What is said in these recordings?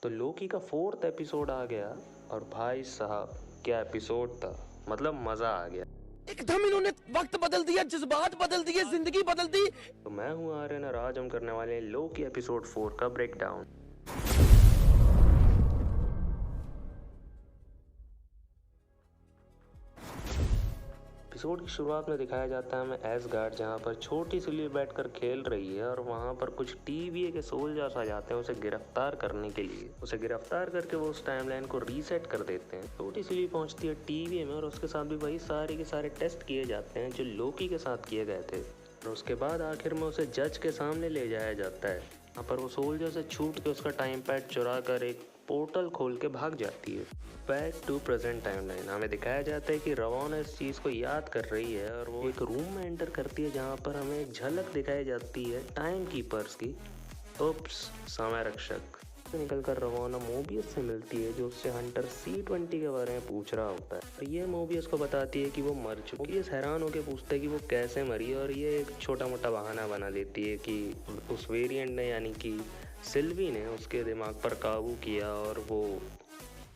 तो लोकी का 4th episode आ गया और भाई साहब क्या एपिसोड था, मतलब मजा आ गया। एकदम इन्होंने वक्त बदल दिया, जज्बात बदल दिए, जिंदगी बदल दी। तो मैं हूँ आर्यन और आज हम करने वाले हैं लोकी एपिसोड 4 का ब्रेकडाउन। एपिसोड की शुरुआत में दिखाया जाता है हमें एसगार्ड, जहाँ पर छोटी सिल्वी बैठकर खेल रही है और वहाँ पर कुछ टीवीए के सोल्जर्स आ जाते हैं उसे गिरफ्तार करने के लिए। उसे गिरफ्तार करके वो उस टाइमलाइन को रीसेट कर देते हैं। छोटी सिल्वी पहुँचती है टीवीए में और उसके साथ भी वही सारे के सारे टेस्ट किए जाते हैं जो लोकी के साथ किए गए थे। और उसके बाद आखिर में उसे जज के सामने ले जाया जाता है। यहाँ पर वो सोल्जर से छूट के उसका टाइम पैड चुरा कर एक पोर्टल खोल के भाग जाती है। बैक टू प्रेजेंट टाइमलाइन हमें दिखाया जाता है कि रवाना इस चीज़ को याद कर रही है और वो एक रूम में एंटर करती है जहाँ पर हमें एक झलक दिखाई जाती है टाइम कीपर्स की। उप्स, समय रक्षक निकलकर रवाना मोबियस से मिलती है जो उससे हंटर C-20 के बारे में पूछ रहा होता है और ये मोबियस को बताती है कि वो मर चुकी है। मोबियस हैरान होकर पूछता है कि वो कैसे मरी और ये एक छोटा मोटा बहाना बना देती है कि उस वेरिएंट ने यानी कि सिल्वी ने उसके दिमाग पर काबू किया और वो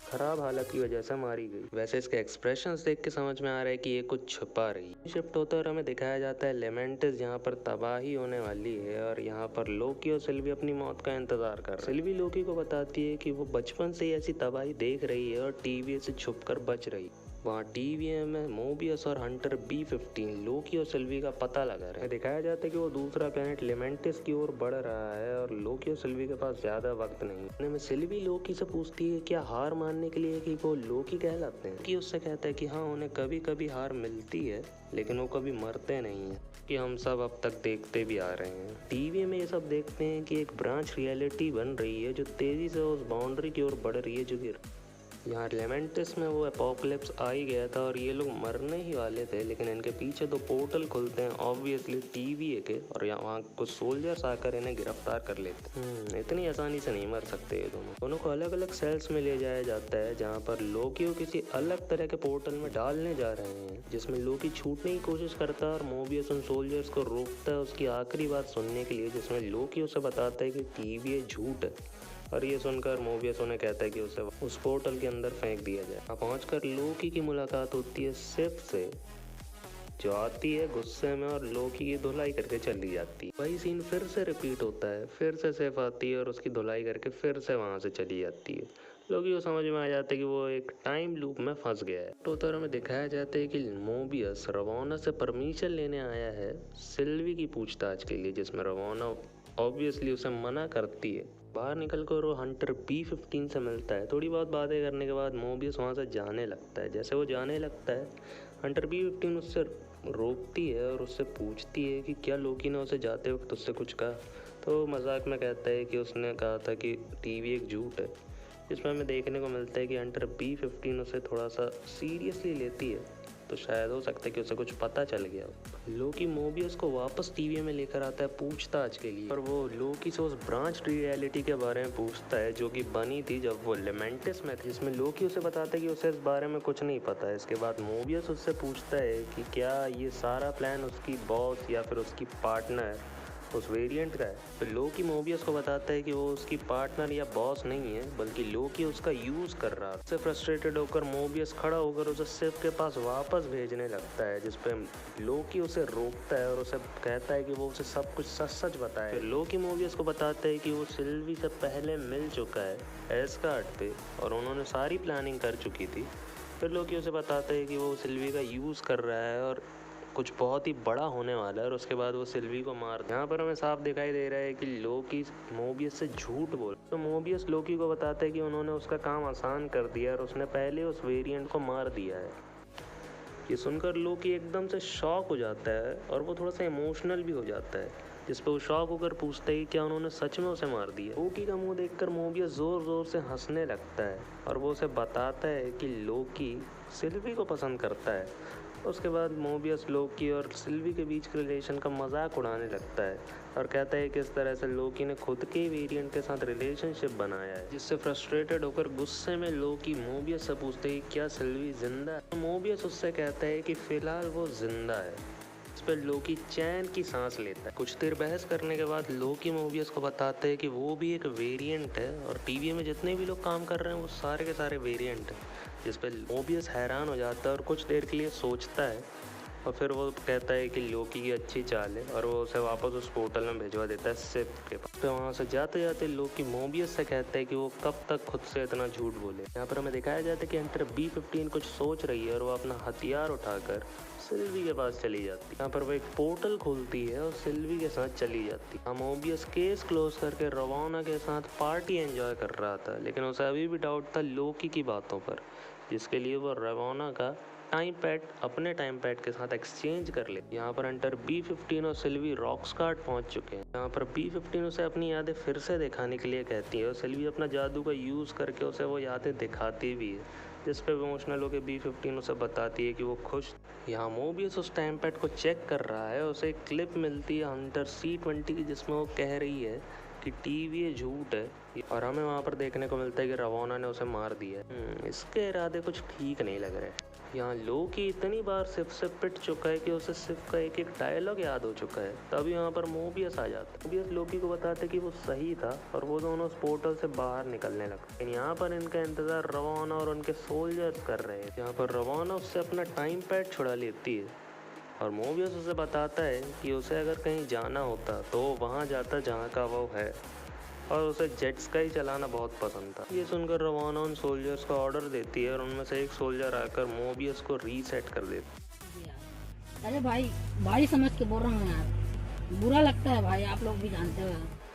खराब हालत की वजह से मारी गई। वैसे इसके एक्सप्रेशंस देख के समझ में आ रहा है कि ये कुछ छुपा रही है। शिफ्ट होता है और हमें दिखाया जाता है लेमेंटिस जहाँ पर तबाही होने वाली है और यहाँ पर लोकी और सिल्वी अपनी मौत का इंतजार कर रहे हैं। सिल्वी लोकी को बताती है कि वो बचपन से ही ऐसी तबाही देख रही है और टीवी से छुपकर बच रही है। वहाँ टीवीए में मोबियस और हंटर B-15 लोकी और सिल्वी का पता लगा रहे हैं। दिखाया जाता है कि वो दूसरा प्लेनेट लेमेंटिस की ओर बढ़ रहा है और लोकी और सिल्वी के पास ज्यादा वक्त नहीं है। में सिल्वी लोकी से पूछती है क्या हार मानने के लिए कि वो लोकी कहलाते हैं। कि उससे कहता है कि हाँ, उन्हें कभी कभी हार मिलती है लेकिन वो कभी मरते नहीं है, कि हम सब अब तक देखते भी आ रहे हैं। टीवी में ये सब देखते हैं कि एक ब्रांच रियलिटी बन रही है जो तेजी से उस बाउंड्री की ओर बढ़ रही है जो कि यहाँ लेमेंटिस में वो एपोकलिप्स आ ही गया था और ये लोग मरने ही वाले थे, लेकिन इनके पीछे दो पोर्टल खुलते हैं ऑब्वियसली टीवीए के और यहाँ कुछ सोल्जर्स आकर इन्हें गिरफ्तार कर लेते हैं। इतनी आसानी से नहीं मर सकते ये दोनों को अलग अलग सेल्स में ले जाया जाता है जहाँ पर लोकी को किसी अलग तरह के पोर्टल में डालने जा रहे हैं जिसमें लोकी छूटने की कोशिश करता है और मोबियस उन सोल्जर्स को रोकता है उसकी आखिरी बात सुनने के लिए, जिसमें लोकी उसे बताता है कि टीवीए झूठ है और ये सुनकर मोबियस उन्हें कहता है कि उसे उस पोर्टल के अंदर फेंक दिया जाए। अब पहुंचकर लोकी की मुलाकात होती है सिफ से, जो आती है गुस्से में और लोकी की धुलाई करके चली जाती है। वही सीन फिर से रिपीट होता है, फिर से सिफ आती है और उसकी धुलाई करके फिर से वहां से चली जाती है। लोकी को समझ में आ जाता है कि वो एक टाइम लूप में फंस गया है। तो हमें दिखाया जाता है कि मोबियस रवाना से परमिशन लेने आया है सिल्वी की पूछताछ के लिए, जिसमें रवाना ऑब्वियसली उसे मना करती है। बाहर निकलकर वो हंटर B-15 से मिलता है। थोड़ी बहुत बातें करने के बाद मोबियस वहाँ से जाने लगता है। जैसे वो जाने लगता है हंटर B-15 उससे रोकती है और उससे पूछती है कि क्या लोकी ने उसे जाते वक्त उससे कुछ कहा। तो मजाक में कहता है कि उसने कहा था कि टीवी एक झूठ है, जिसमें हमें देखने को मिलता है कि हंटर B-15 उसे थोड़ा सा सीरियसली लेती है, तो शायद हो सकता है कि उसे कुछ पता चल गया हो। लोकी मोबियस को वापस टीवी में लेकर आता है पूछताछ के लिए और वो लोकी से उस ब्रांच रियलिटी के बारे में पूछता है जो कि बनी थी जब वो लेमेंटिस में थी, जिसमें लोकी उसे बताता है कि उसे इस बारे में कुछ नहीं पता है। इसके बाद मोबियस उससे पूछता है कि क्या ये सारा प्लान उसकी बॉस या फिर उसकी पार्टनर उस वेरिएंट का है। तो लोकी मोबियस को बताता है कि वो उसकी पार्टनर या बॉस नहीं है बल्कि लोकी उसका यूज कर रहा है। उससे फ्रस्ट्रेटेड होकर मोबियस खड़ा होकर उसे सिफ के पास वापस भेजने लगता है, जिसपे लोकी उसे रोकता है और उसे कहता है कि वो उसे सब कुछ सच सच बताए। फिर लोकी मोबियस को बताता है कि वो सिल्वी से पहले मिल चुका है एसगार्ड पे और उन्होंने सारी प्लानिंग कर चुकी थी। फिर लोकी उसे बताता है कि वो सिल्वी का यूज कर रहा है और कुछ बहुत ही बड़ा होने वाला है और उसके बाद वो सिल्वी को मार। यहाँ पर हमें साफ दिखाई दे रहा है कि लोकी मोबियस से झूठ बोल। तो मोबियस लोकी को बताता है कि उन्होंने उसका काम आसान कर दिया और उसने पहले उस वेरिएंट को मार दिया है। ये सुनकर लोकी एकदम से शॉक हो जाता है और वो थोड़ा सा इमोशनल भी हो जाता है, जिस पे वो शॉक होकर पूछता है कि क्या उन्होंने सच में उसे मार दिया। लोकी का मुंह देखकर मोबियस जोर जोर से हंसने लगता है और वो उसे बताता है कि लोकी सिल्वी को पसंद करता है। उसके बाद मोबियस लोकी और सिल्वी के बीच के रिलेशन का मजाक उड़ाने लगता है और कहता है कि इस तरह से लोकी ने खुद के वेरिएंट के साथ रिलेशनशिप बनाया है, जिससे फ्रस्ट्रेटेड होकर गुस्से में लोकी मोबियस से पूछते हैं क्या सिल्वी जिंदा है। मोबियस उससे कहता है कि फिलहाल वो जिंदा है, इस पर लोकी चैन की सांस लेता है। कुछ देर बहस करने के बाद लोकी मोबियस को बताते हैं कि वो भी एक वेरिएंट है और टीवी में जितने भी लोग काम कर रहे हैं वो सारे के सारे वेरिएंट हैं। जिस पर मोबियस हैरान हो जाता है और कुछ देर के लिए सोचता है और फिर वो कहता है कि लोकी की अच्छी चाल है और वो उसे वापस उस पोर्टल में भिजवा देता है सिप के पास। फिर वहाँ से जाते जाते लोकी मोबियस से कहता है कि वो कब तक खुद से इतना झूठ बोले। यहाँ पर हमें दिखाया जाता है कि हंटर B-15 कुछ सोच रही है और वो अपना हथियार उठाकर सिल्वी के पास चली जाती है। यहाँ पर वो एक पोर्टल खोलती है और सिल्वी के साथ चली जाती है। मोबियस केस क्लोज करके रवाना के साथ पार्टी एंजॉय कर रहा था, लेकिन उसे अभी भी डाउट था लोकी की बातों पर, जिसके लिए वो रवाना का टाइम पैड अपने टाइम पैड के साथ एक्सचेंज कर ले। यहाँ पर हंटर B-15 और सिल्वी रॉकस्टार्ट पहुंच चुके हैं। यहाँ पर B-15 उसे अपनी यादें फिर से दिखाने के लिए कहती है और सिल्वी अपना जादू का यूज करके उसे वो यादें दिखाती भी है, जिस पे इमोशनल होकर B-15 उसे बताती है कि वो खुश। यहाँ मोबियस उस टाइम पैड को चेक कर रहा है, उसे एक क्लिप मिलती है हंटर C-20 की जिसमें वो कह रही है कि टीवी ये झूठ है और हमें वहाँ पर देखने को मिलता है कि रवाना ने उसे मार दिया है। इसके इरादे कुछ ठीक नहीं लग रहे। यहाँ लोकी इतनी बार सिर्फ से पिट चुका है कि उसे सिर्फ का एक एक डायलॉग याद हो चुका है। तभी यहाँ पर मोबियस आ जाता है। मोबियस लोकी को बताते कि वो सही था और वो दोनों उस पोर्टल से बाहर निकलने लगे। लेकिन यहाँ पर इनका इंतजार रवाना और उनके सोल्जर्स कर रहे हैं। यहाँ पर रवाना उससे अपना टाइम पैड छुड़ा लेती है और मोबियस उसे बताता है कि उसे अगर कहीं जाना होता तो वहाँ जाता जहाँ का वो है और उसे जेट्स का ही चलाना बहुत पसंद था। ये सुनकर रवाना उन सोल्जर्स को ऑर्डर देती है और उनमें से एक सोल्जर आकर मोबियस को रीसेट कर देता है। अरे भाई समझ के बोल रहा हूँ यार, बुरा लगता है भाई, आप लोग भी जानते हो।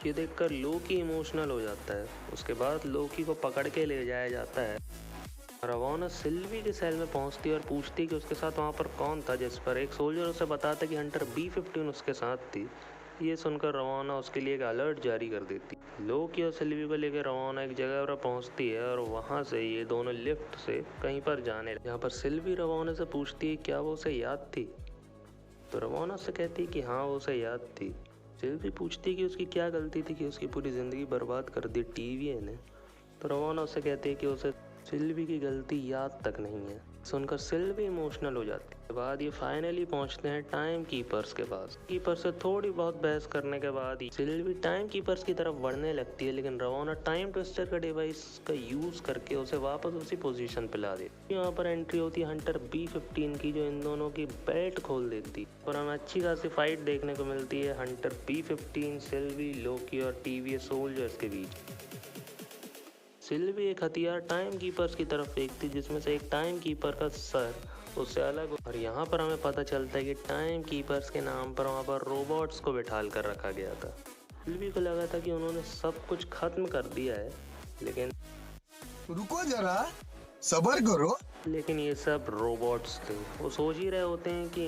ये देखकर लोकी इमोशनल हो जाता है। उसके बाद लोकी को पकड़ के ले जाया जाता है। रवाना सिल्वी के सेल में पहुंचती है और पूछती है कि उसके साथ वहाँ पर कौन था, जिस पर एक सोल्जर उसे बताता है कि हंटर B-15 उसके साथ थी। ये सुनकर रवाना उसके लिए एक अलर्ट जारी कर देती। लोकी और सिल्वी को लेकर रवाना एक जगह पर पहुंचती है और वहां से ये दोनों लिफ्ट से कहीं पर जाने लगे। यहाँ पर सिल्वी रवाना से पूछती है क्या वो उसे याद थी, तो रवाना से कहती है कि हाँ वो उसे याद थी। सिल्वी पूछती है कि उसकी क्या गलती थी कि उसकी पूरी जिंदगी बर्बाद कर दी टीवी ने, तो रवाना उससे कहती है कि उसे सिल्वी की गलती याद तक नहीं है। सुनकर सिल्वी इमोशनल हो जाती है। बाद ये फाइनली पहुंचते हैं टाइम कीपर्स के पास। कीपर से थोड़ी बहुत बहस करने के बाद ही सिल्वी टाइम कीपर्स की तरफ बढ़ने लगती है, लेकिन रवाना टाइम ट्विस्टर का डिवाइस का यूज करके उसे वापस उसी पोजीशन पे ला देती है। यहाँ पर एंट्री होती है हंटर B-15 की, जो इन दोनों की बेल्ट खोल देती है और हमें अच्छी खासी फाइट देखने को मिलती है हंटर B-15, सिल्वी, लोकी और टीवी सोल्जर्स के बीच। सिल्वी एक हथियार टाइम कीपर्स की तरफ फेंकती जिसमें से एक टाइम कीपर का सर उससे अलग हो, और यहाँ पर हमें पता चलता है कि टाइम कीपर्स के नाम पर वहाँ पर रोबोट्स को बिठाल कर रखा गया था। सिल्वी को लगा था कि उन्होंने सब कुछ खत्म कर दिया है, लेकिन रुको जरा, सब्र करो। लेकिन ये सब रोबोट्स थे। वो सोच ही रहे होते हैं कि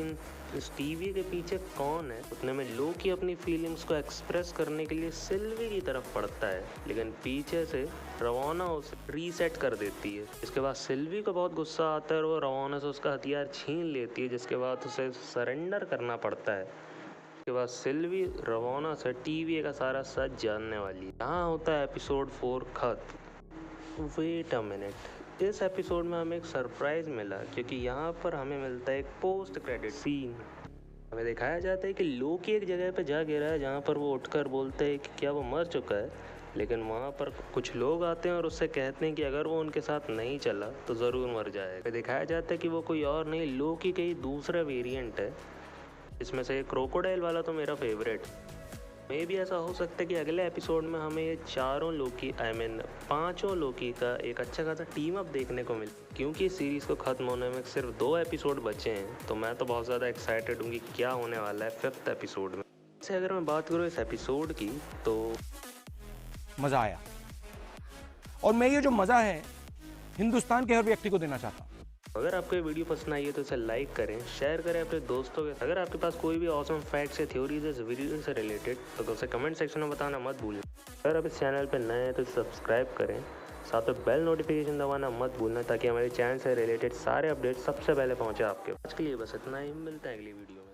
इस टीवी के पीछे कौन है। उतने में लोकी अपनी फीलिंग्स को एक्सप्रेस करने के लिए सिल्वी की तरफ बढ़ता है, लेकिन पीछे से रवाना उसे रीसेट कर देती है। इसके बाद सिल्वी को बहुत गुस्सा आता है और वो रवाना से उसका हथियार छीन लेती है, जिसके बाद उसे सरेंडर करना पड़ता है। इसके बाद सिल्वी रवाना से टीवी का सारा सच जानने वाली है। यहाँ होता है एपिसोड 4 खत्म। वेट अ मिनट, इस एपिसोड में हमें एक सरप्राइज मिला, क्योंकि यहाँ पर हमें मिलता है एक पोस्ट क्रेडिट सीन। हमें दिखाया जाता है कि लोकी एक जगह पे जा गिरा है जहाँ पर वो उठकर बोलते हैं कि क्या वो मर चुका है, लेकिन वहाँ पर कुछ लोग आते हैं और उससे कहते हैं कि अगर वो उनके साथ नहीं चला तो ज़रूर मर जाएगा। दिखाया जाता है कि वो कोई और नहीं, लोकी का ही दूसरा वेरिएंट है। इसमें से क्रोकोडाइल वाला तो मेरा फेवरेट। मे भी ऐसा हो सकता है कि अगले एपिसोड में हमें ये चारों लोकी पांचों लोकी का एक अच्छा खासा टीम अप देखने को मिले, क्योंकि इस सीरीज को खत्म होने में सिर्फ 2 एपिसोड बचे हैं। तो मैं तो बहुत ज़्यादा एक्साइटेड हूँ कि क्या होने वाला है 5th एपिसोड में। वैसे अगर मैं बात करूँ इस एपिसोड की तो मजा आया, और मैं ये जो मजा है हिंदुस्तान के हर व्यक्ति को देना चाहता हूँ। अगर आपको ये वीडियो पसंद आई है तो इसे लाइक करें, शेयर करें अपने दोस्तों के। अगर आपके पास कोई भी ऑसम फैक्ट्स या थ्योरीज इस वीडियो से रिलेटेड तो उसे कमेंट सेक्शन में बताना मत भूलें। अगर आप इस चैनल पर नए हैं तो सब्सक्राइब करें, साथ में बेल नोटिफिकेशन दबाना मत भूलना, ताकि हमारे चैनल से रिलेटेड सारे अपडेट्स सबसे पहले पहुँचे आपके। आज के लिए बस इतना ही, मिलते हैं अगली वीडियो में।